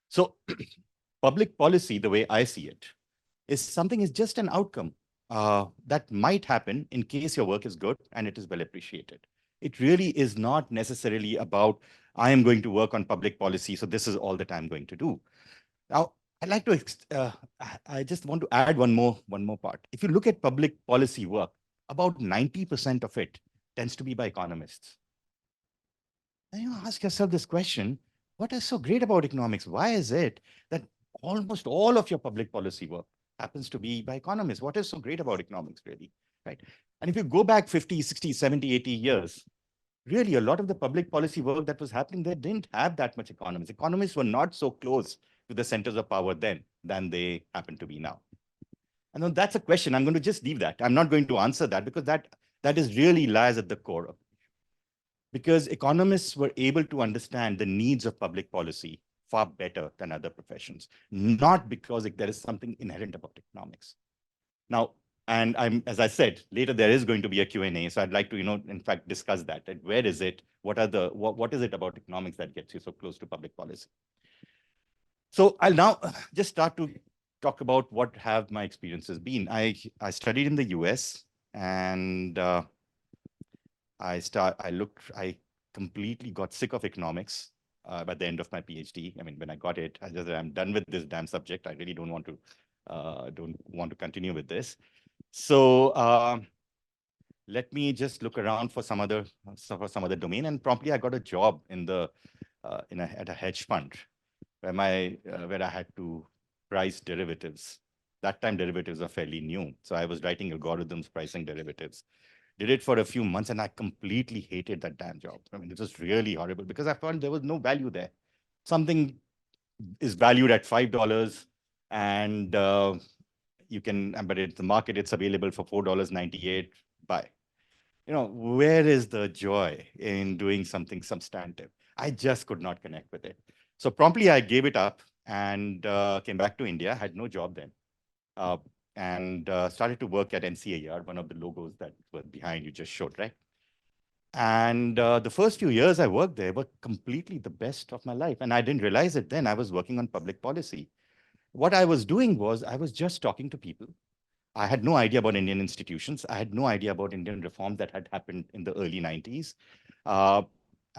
So public policy, the way I see it, is just an outcome that might happen in case your work is good and it is well appreciated. It really is not necessarily about, I am going to work on public policy, so this is all that I'm going to do. Now, I'd like to, I just want to add one more part. If you look at public policy work, about 90% of it tends to be by economists. And you ask yourself this question, what is so great about economics? Why is it that almost all of your public policy work happens to be by economists? What is so great about economics, really? Right? And if you go back 50, 60, 70, 80 years, really a lot of the public policy work that was happening there didn't have that much economists. Economists were not so close to the centers of power then than they happen to be now. And then that's a question. I'm going to just leave that. I'm not going to answer that because that is really lies at the core of it. Because economists were able to understand the needs of public policy far better than other professions, not because there is something inherent about economics. Now, and as I said, later there is going to be a Q&A, so I'd like to, in fact, discuss that. Where is it? What is it about economics that gets you so close to public policy? So I'll now just start to talk about what have my experiences been. I studied in the US, and I completely got sick of economics by the end of my PhD. I mean, when I got it, I just said, I'm done with this damn subject. I really don't want to continue with this. So let me just look around for some other domain, and promptly I got a job at a hedge fund where I had to price derivatives. That time derivatives are fairly new, so I was writing algorithms pricing derivatives. Did it for a few months, and I completely hated that damn job. I mean, it was really horrible because I found there was no value there. Something is valued at $5, and but it's the market, it's available for $4.98. Buy. Where is the joy in doing something substantive? I just could not connect with it. So promptly I gave it up and came back to India. Had no job then. And started to work at NCAR, one of the logos that were behind you just showed, right? And the first few years I worked there were completely the best of my life. And I didn't realize it then. I was working on public policy. What I was doing was I was just talking to people. I had no idea about Indian institutions. I had no idea about Indian reforms that had happened in the early 90s.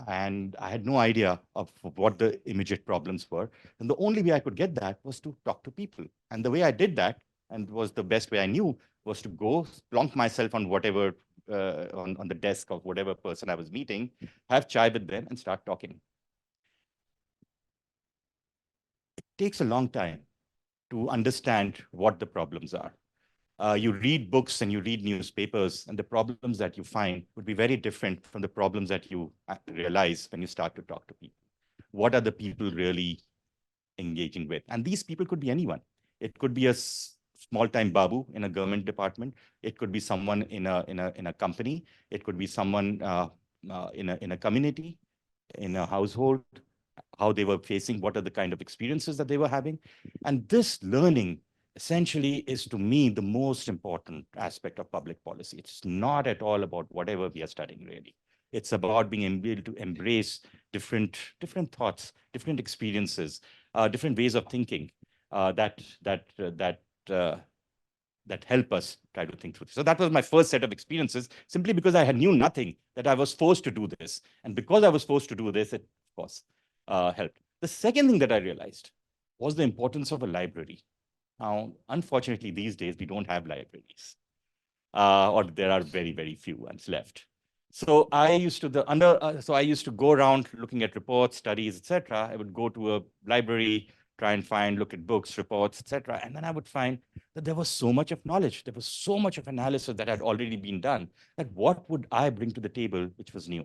And I had no idea of what the immediate problems were. And the only way I could get that was to talk to people. And the way I did that, and was the best way I knew, was to go plonk myself on whatever, on the desk of whatever person I was meeting, have chai with them and start talking. It takes a long time to understand what the problems are. You read books and you read newspapers, and the problems that you find would be very different from the problems that you realize when you start to talk to people. What are the people really engaging with? And these people could be anyone. It could be a small-time babu in a government department. It could be someone in a company. It could be someone in a community, in a household, how they were facing, what are the kind of experiences that they were having. And this learning essentially is, to me, the most important aspect of public policy. It's not at all about whatever we are studying, really. It's about being able to embrace different thoughts, different experiences, different ways of thinking that help us try to think through this. So that was my first set of experiences, simply because I knew nothing, that I was forced to do this. And because I was forced to do this, it, of course, helped. The second thing that I realized was the importance of a library. Now, unfortunately, these days, we don't have libraries, or there are very, very few ones left. So I used to go around looking at reports, studies, etc. I would go to a library, try and look at books, reports, etc. And then I would find that there was so much of knowledge, there was so much of analysis that had already been done, that what would I bring to the table which was new?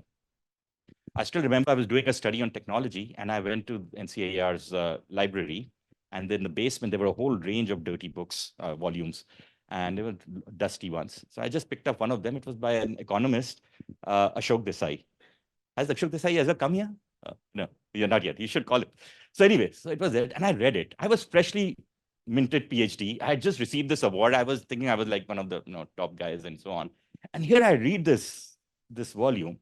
I still remember I was doing a study on technology, and I went to NCAR's library, and in the basement, there were a whole range of dirty books, volumes, and they were dusty ones. So I just picked up one of them. It was by an economist, Ashok Desai. Has Ashok Desai ever come here? No, you're not yet. You should call it. So anyway, so it was it, and I read it. I was freshly minted PhD. I had just received this award. I was thinking I was like one of the top guys and so on. And here I read this volume.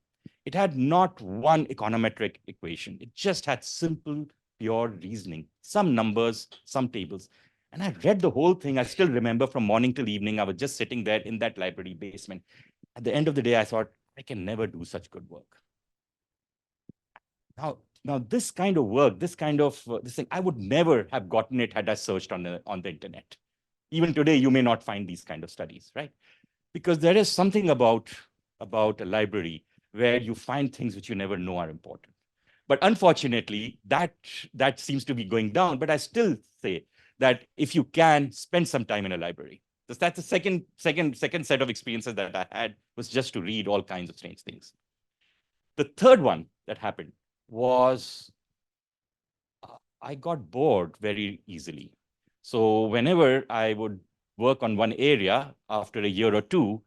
It had not one econometric equation. It just had simple pure reasoning, some numbers, some tables. And I read the whole thing. I still remember from morning till evening, I was just sitting there in that library basement. At the end of the day, I thought, I can never do such good work. Now this kind of work, this kind of this thing, I would never have gotten it had I searched on the internet. Even today, you may not find these kind of studies, right? Because there is something about a library where you find things which you never know are important. But unfortunately, that seems to be going down. But I still say that if you can spend some time in a library, that's the second set of experiences that I had, was just to read all kinds of strange things. The third one that happened was I got bored very easily. So whenever I would work on one area after a year or two,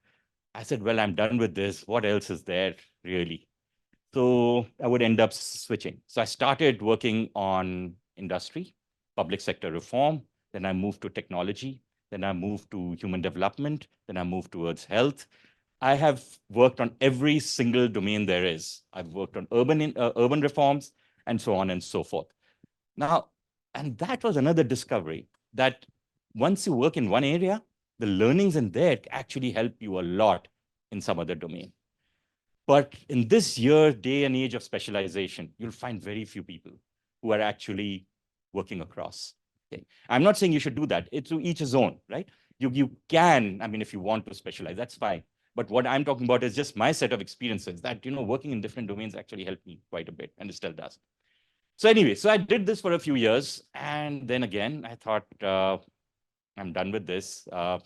I said, well, I'm done with this. What else is there really? So I would end up switching. So I started working on industry, public sector reform. Then I moved to technology. Then I moved to human development. Then I moved towards health. I have worked on every single domain there is. I've worked on urban reforms and so on and so forth. Now, and that was another discovery, that once you work in one area, the learnings in there actually help you a lot in some other domain. But in this day and age of specialization, you'll find very few people who are actually working across. Okay. I'm not saying you should do that. It's to each his own, right? You can, I mean, if you want to specialize, that's fine. But what I'm talking about is just my set of experiences that, working in different domains actually helped me quite a bit, and it still does. So anyway, so I did this for a few years. And then again, I thought, I'm done with this. I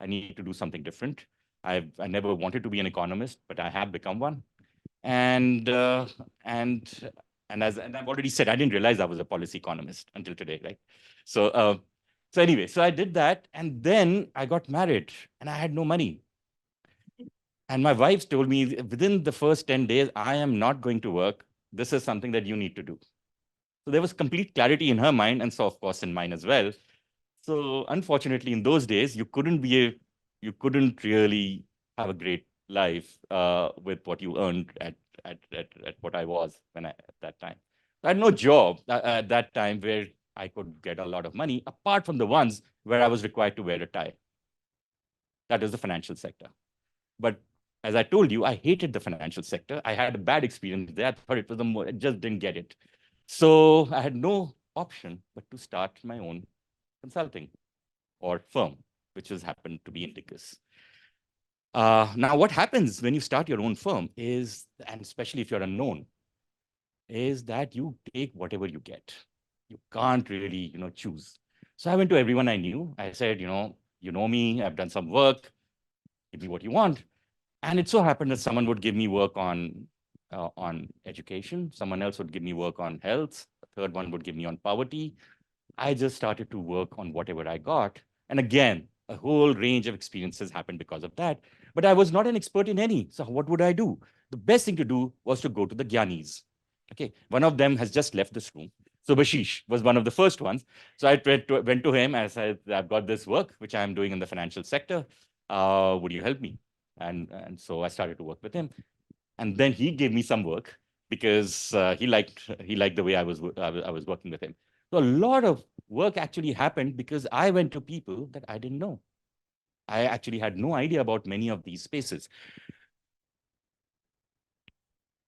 need to do something different. I never wanted to be an economist, but I have become one. And I've already said, I didn't realize I was a policy economist until today, right? So anyway, so I did that, and then I got married, and I had no money. And my wife told me within the first 10 days, I am not going to work. This is something that you need to do. So there was complete clarity in her mind, and so of course in mine as well. So unfortunately, in those days, you couldn't really have a great life with what you earned at what I was at that time. I had no job at that time where I could get a lot of money, apart from the ones where I was required to wear a tie. That was the financial sector. But as I told you, I hated the financial sector. I had a bad experience there. I thought it was I just didn't get it. So I had no option but to start my own consulting or firm, which has happened to be Indicus. Now, what happens when you start your own firm is, and especially if you're unknown, is that you take whatever you get. You can't really, choose. So I went to everyone I knew. I said, you know me, I've done some work. Give me what you want. And it so happened that someone would give me work on education. Someone else would give me work on health. A third one would give me on poverty. I just started to work on whatever I got. And again, a whole range of experiences happened because of that. But I was not an expert in any. So what would I do? The best thing to do was to go to the Gyanis. Okay, one of them has just left this room. So Bashish was one of the first ones. So I went to him and I said, I've got this work, which I'm doing in the financial sector. Would you help me? And so I started to work with him. And then he gave me some work because he liked the way I was working with him. So a lot of work actually happened because I went to people that I didn't know. I actually had no idea about many of these spaces.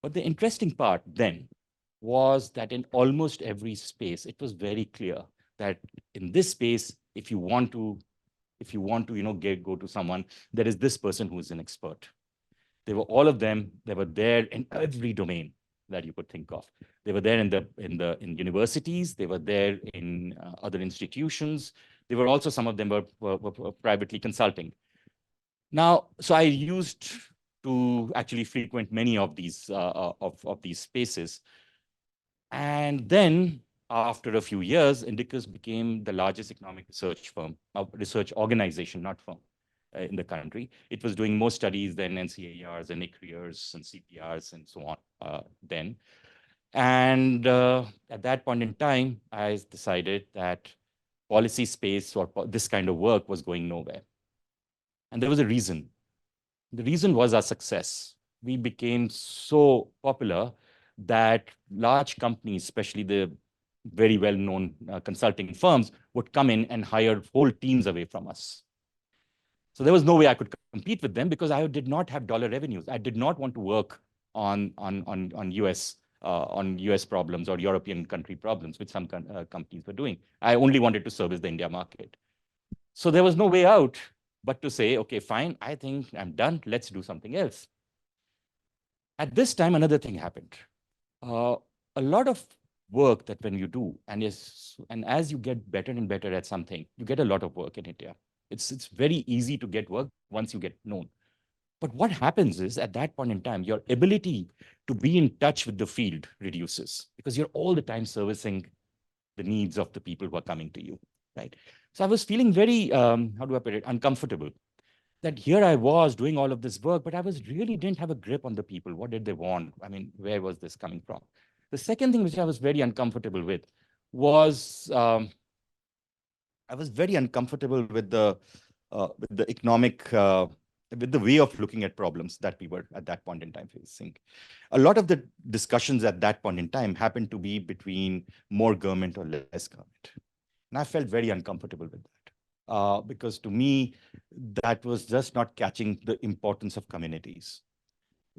But the interesting part then was that in almost every space, it was very clear that in this space, if you want to, go to someone, there is this person who is an expert. They were all of them. They were there in every domain that you could think of. They were there in universities. They were there in other institutions. They were also, some of them were privately consulting. Now, so I used to actually frequent many of these of these spaces, and then after a few years, Indicus became the largest economic research firm, research organization, not firm, in the country. It was doing more studies than NCARs and ICRIERs and CPRs and so on then. And at that point in time, I decided that policy space or this kind of work was going nowhere. And there was a reason. The reason was our success. We became so popular that large companies, especially the very well-known consulting firms, would come in and hire whole teams away from us. So there was no way I could compete with them because I did not have dollar revenues. I did not want to work on US problems or European country problems, which some companies were doing. I only wanted to service the India market. So there was no way out but to say, okay, fine, I think I'm done. Let's do something else. At this time, another thing happened. Uh, a lot of work that when you do, and as you get better and better at something, you get a lot of work in India. It's very easy to get work once you get known. But what happens is at that point in time, your ability to be in touch with the field reduces because you're all the time servicing the needs of the people who are coming to you, right? So I was feeling very, how do I put it, uncomfortable that here I was doing all of this work, but I was really didn't have a grip on the people. What did they want? I mean, where was this coming from? The second thing which I was very uncomfortable with was I was very uncomfortable with the economic with the way of looking at problems that we were at that point in time facing. A lot of the discussions at that point in time happened to be between more government or less government. And I felt very uncomfortable with that. Because to me, that was just not catching the importance of communities.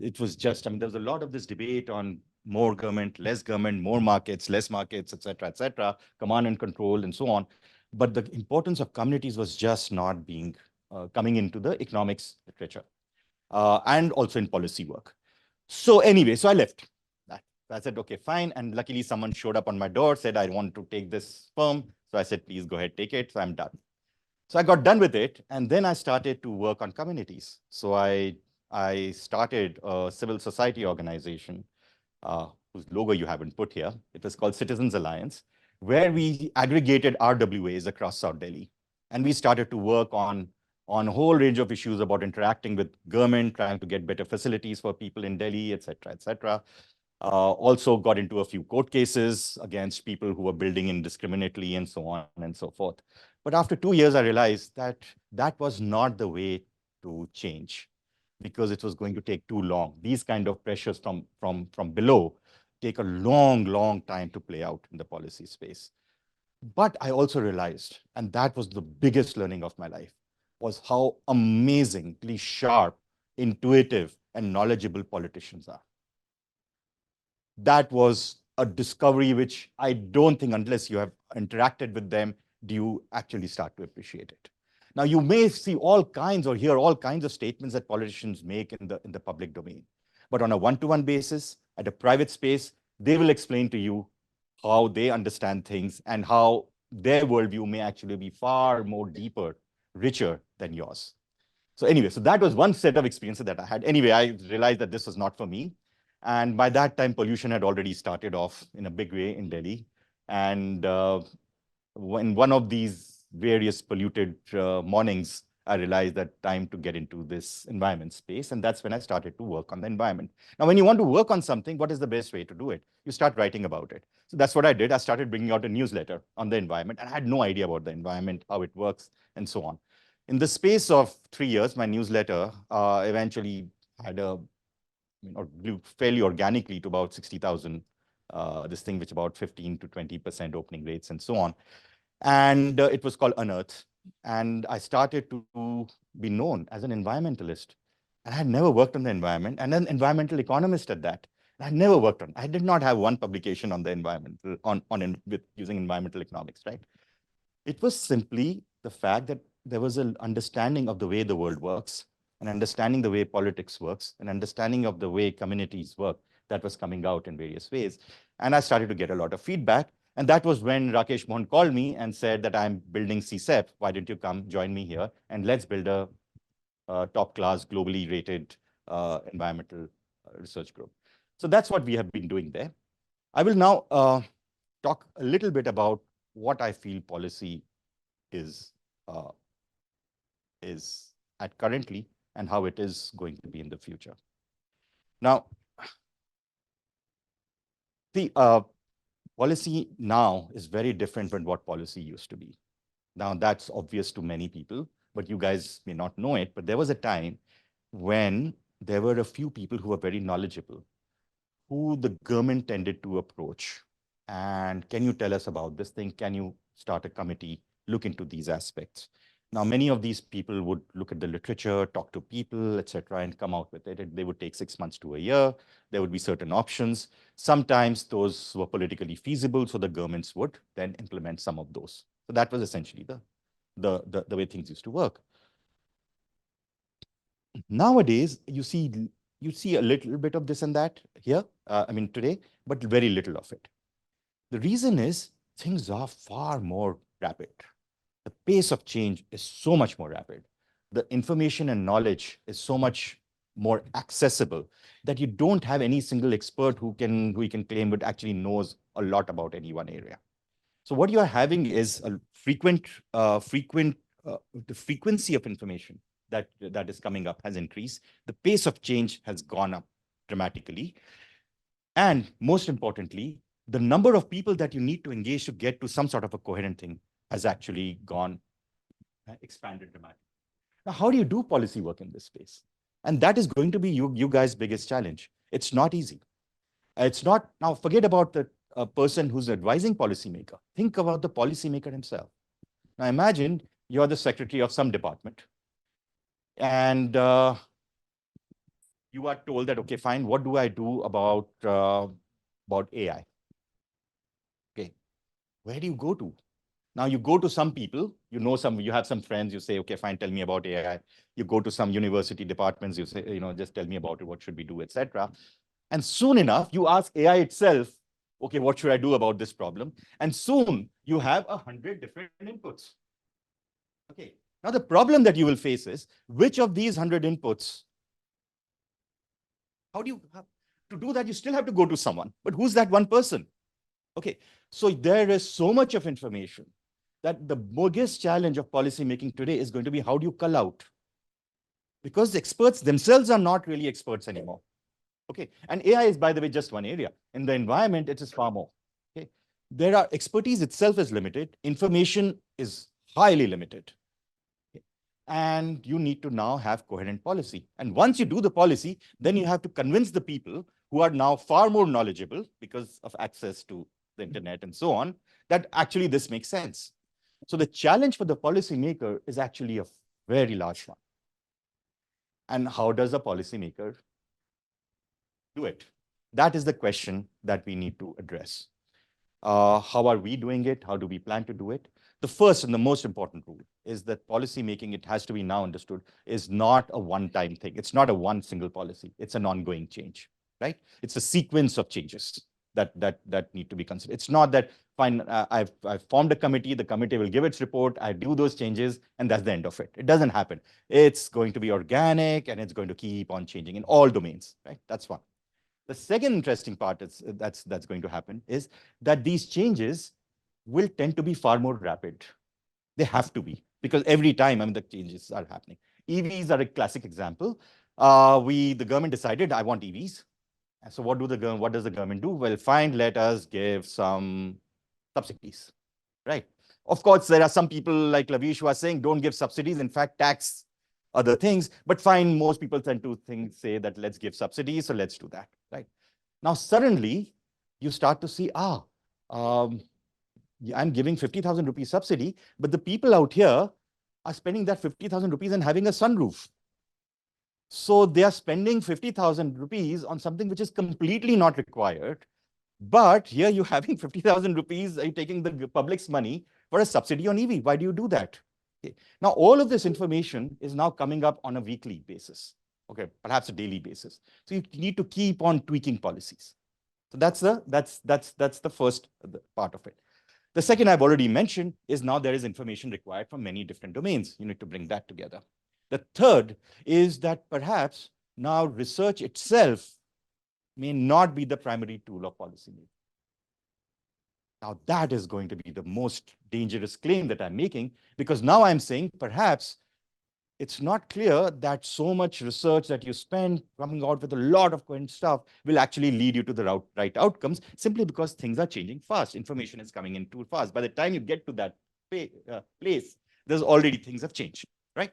It was just, I mean, there was a lot of this debate on more government, more markets, less markets, et cetera, command and control, and so on. But the importance of communities was just not being coming into the economics literature and also in policy work. So anyway, so I left. I said, okay, fine. And luckily, someone showed up on my door, said, I want to take this firm. So I said, please go ahead, take it. So I'm done. So I got done with it, and then I started to work on communities. So I started a civil society organization whose logo you haven't put here. It was called Citizens Alliance, where we aggregated RWAs across South Delhi. And we started to work on a whole range of issues about interacting with government, trying to get better facilities for people in Delhi, et cetera, et cetera. Also got into a few court cases against people who were building indiscriminately and so on and so forth. But after 2 years, I realized that that was not the way to change because it was going to take too long. These kind of pressures from below take a long time to play out in the policy space. But I also realized, and that was the biggest learning of my life, was how amazingly sharp, intuitive, and knowledgeable politicians are. That was a discovery which I don't think, unless you have interacted with them, do you actually start to appreciate it. Now, you may see all kinds or hear all kinds of statements that politicians make in the public domain. But on a one-to-one basis, at a private space, they will explain to you how they understand things and how their worldview may actually be far more deeper, richer than yours. So anyway, so that was one set of experiences that I had. Anyway, I realized that this was not for me. And by that time, pollution had already started off in a big way in Delhi. And when one of these various polluted mornings, I realized that time to get into this environment space. And that's when I started to work on the environment. Now, when you want to work on something, what is the best way to do it? You start writing about it. So that's what I did. I started bringing out a newsletter on the environment. And I had no idea about the environment, how it works, and so on. In the space of 3 years, my newsletter eventually had grew fairly organically to about 60,000, this thing which about 15 to 20% opening rates and so on. And it was called Unearth. And I started to be known as an environmentalist. And I had never worked on the environment, and an environmental economist at that. I had never worked on. I did not have one publication on the environmental with using environmental economics, right? It was simply the fact that there was an understanding of the way the world works, an understanding the way politics works, an understanding of the way communities work that was coming out in various ways. And I started to get a lot of feedback. And that was when Rakesh Mohan called me and said that I'm building CSEP. Why don't you come join me here? And let's build a top-class, globally rated environmental research group. So that's what we have been doing there. I will now talk a little bit about what I feel policy is at currently and how it is going to be in the future. Now, the policy now is very different from what policy used to be. Now, that's obvious to many people, but you guys may not know it, but there was a time when there were a few people who were very knowledgeable, who the government tended to approach. And can you tell us about this thing? Can you start a committee, look into these aspects? Now, many of these people would look at the literature, talk to people, etc., and come out with it. They would take 6 months to a year. There would be certain options. Sometimes those were politically feasible, so the governments would then implement some of those. So that was essentially the way things used to work. Nowadays, you see a little bit of this and that here, today, but very little of it. The reason is things are far more rapid. The pace of change is so much more rapid. The information and knowledge is so much more accessible that you don't have any single expert who you can claim but actually knows a lot about any one area. So what you are having is a the frequency of information that is coming up has increased. The pace of change has gone up dramatically. And most importantly, the number of people that you need to engage to get to some sort of a coherent thing has actually expanded dramatically. Now, how do you do policy work in this space? And that is going to be you guys' biggest challenge. It's not easy. It's not, now forget about the person who's advising policymaker. Think about the policymaker himself. Now imagine you're the secretary of some department and you are told that, okay, fine, what do I do about AI? Okay, where do you go to? Now you go to some people, you have some friends, you say, okay, fine, tell me about AI. You go to some university departments, you say, just tell me about it, what should we do, etc. And soon enough, you ask AI itself, okay, what should I do about this problem? And soon you have 100 different inputs. Okay, now the problem that you will face is, which of these 100 inputs, how do you have to do that? You still have to go to someone, but who's that one person? Okay, so there is so much of information that the biggest challenge of policy making today is going to be, how do you cull out? Because the experts themselves are not really experts anymore. Okay, and AI is, by the way, just one area. In the environment, it is far more. Okay, expertise itself is limited. Information is highly limited. Okay? And you need to now have coherent policy. And once you do the policy, then you have to convince the people who are now far more knowledgeable because of access to the internet and so on, that actually this makes sense. So the challenge for the policymaker is actually a very large one. And how does a policymaker do it? That is the question that we need to address. How are we doing it? How do we plan to do it? The first and the most important rule is that policy making, it has to be now understood, is not a one-time thing. It's not a one single policy. It's an ongoing change, right? It's a sequence of changes that need to be considered. It's not that, fine, I've formed a committee, the committee will give its report, I do those changes, and that's the end of it. It doesn't happen. It's going to be organic, and it's going to keep on changing in all domains, right? That's one. The second interesting part that's going to happen is that these changes will tend to be far more rapid. They have to be, because every time, the changes are happening. EVs are a classic example. The government decided, I want EVs. And so what does the government do? Well, fine, let us give some subsidies, right? Of course, there are some people like Laveesh who are saying, don't give subsidies, in fact, tax other things, but fine, most people tend to say that let's give subsidies, so let's do that, right? Now, suddenly, you start to see, I'm giving 50,000 rupees subsidy, but the people out here are spending that 50,000 rupees and having a sunroof. So they are spending 50,000 rupees on something which is completely not required. But here you're having 50,000 rupees, you're taking the public's money for a subsidy on EV. Why do you do that? Okay. Now, all of this information is now coming up on a weekly basis, okay, perhaps a daily basis. So you need to keep on tweaking policies. So that's the first part of it. The second I've already mentioned is now there is information required from many different domains. You need to bring that together. The third is that perhaps now research itself may not be the primary tool of policymaking. Now, that is going to be the most dangerous claim that I'm making, because now I'm saying perhaps it's not clear that so much research that you spend coming out with a lot of current stuff will actually lead you to the right outcomes, simply because things are changing fast. Information is coming in too fast. By the time you get to that place, there's already things have changed, right?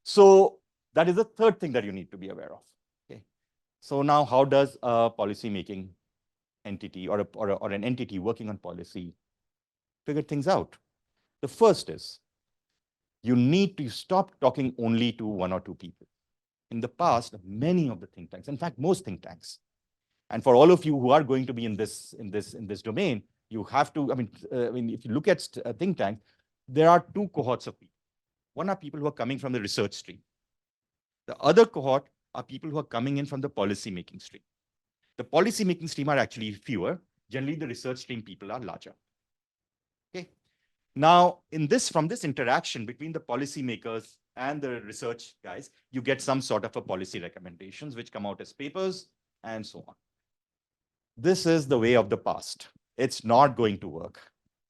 So that is the third thing that you need to be aware of. Okay. So now how does a policy making entity or an entity working on policy figure things out? The first is you need to stop talking only to one or two people. In the past, many of the think tanks, in fact, most think tanks, and for all of you who are going to be in this domain, you have to, if you look at think tanks, there are two cohorts of people. One are people who are coming from the research stream. The other cohort are people who are coming in from the policy making stream. The policy making stream are actually fewer. Generally, the research stream people are larger. Okay. Now, from this interaction between the policymakers and the research guys, you get some sort of a policy recommendations which come out as papers and so on. This is the way of the past. It's not going to work.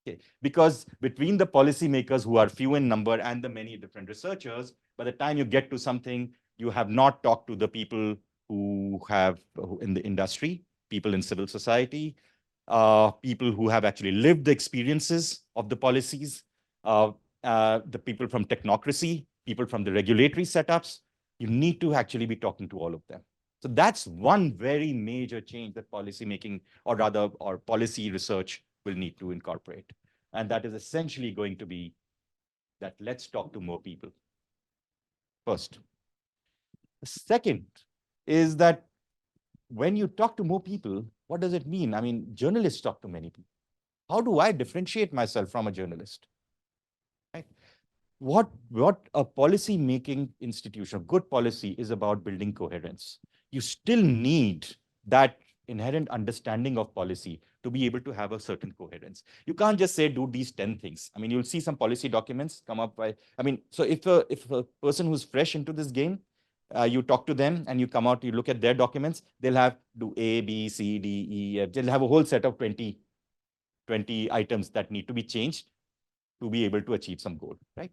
Okay. Because between the policymakers who are few in number and the many different researchers, by the time you get to something, you have not talked to the people who in the industry, people in civil society, people who have actually lived the experiences of the policies, the people from technocracy, people from the regulatory setups. You need to actually be talking to all of them. So that's one very major change that policy making, or rather, or policy research will need to incorporate. And that is essentially going to be that let's talk to more people first. The second is that when you talk to more people, what does it mean? I mean, journalists talk to many people. How do I differentiate myself from a journalist? Right? What a policy making institution, good policy is about building coherence. You still need that inherent understanding of policy to be able to have a certain coherence. You can't just say, do these 10 things. I mean, you'll see some policy documents come up by, so if a person who's fresh into this game, you talk to them and you come out, you look at their documents, they'll have do A, B, C, D, E, F. They'll have a whole set of 20 items that need to be changed to be able to achieve some goal, right?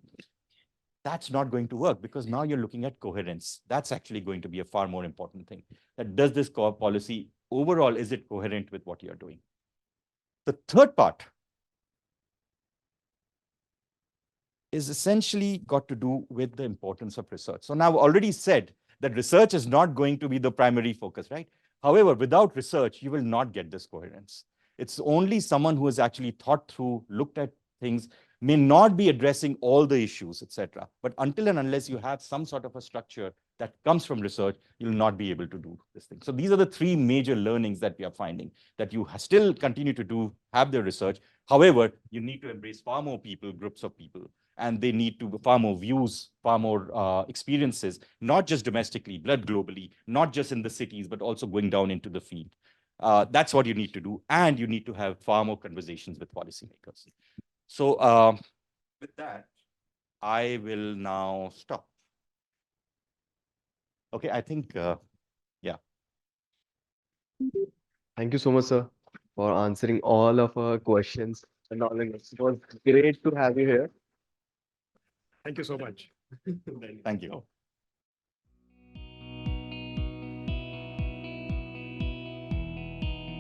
That's not going to work because now you're looking at coherence. That's actually going to be a far more important thing. That does this core policy overall, is it coherent with what you're doing? The third part is essentially got to do with the importance of research. So now I've already said that research is not going to be the primary focus, right? However, without research, you will not get this coherence. It's only someone who has actually thought through, looked at things, may not be addressing all the issues, etc. But until and unless you have some sort of a structure that comes from research, you'll not be able to do this thing. So these are the three major learnings that we are finding, that you still continue to have the research. However, you need to embrace far more people, groups of people, and they need to far more views, far more experiences, not just domestically, but globally, not just in the cities, but also going down into the field. That's what you need to do. And you need to have far more conversations with policymakers. So with that, I will now stop. Okay, I think, yeah. Thank you so much, sir, for answering all of our questions and all. It was great to have you here. Thank you so much. Thank you.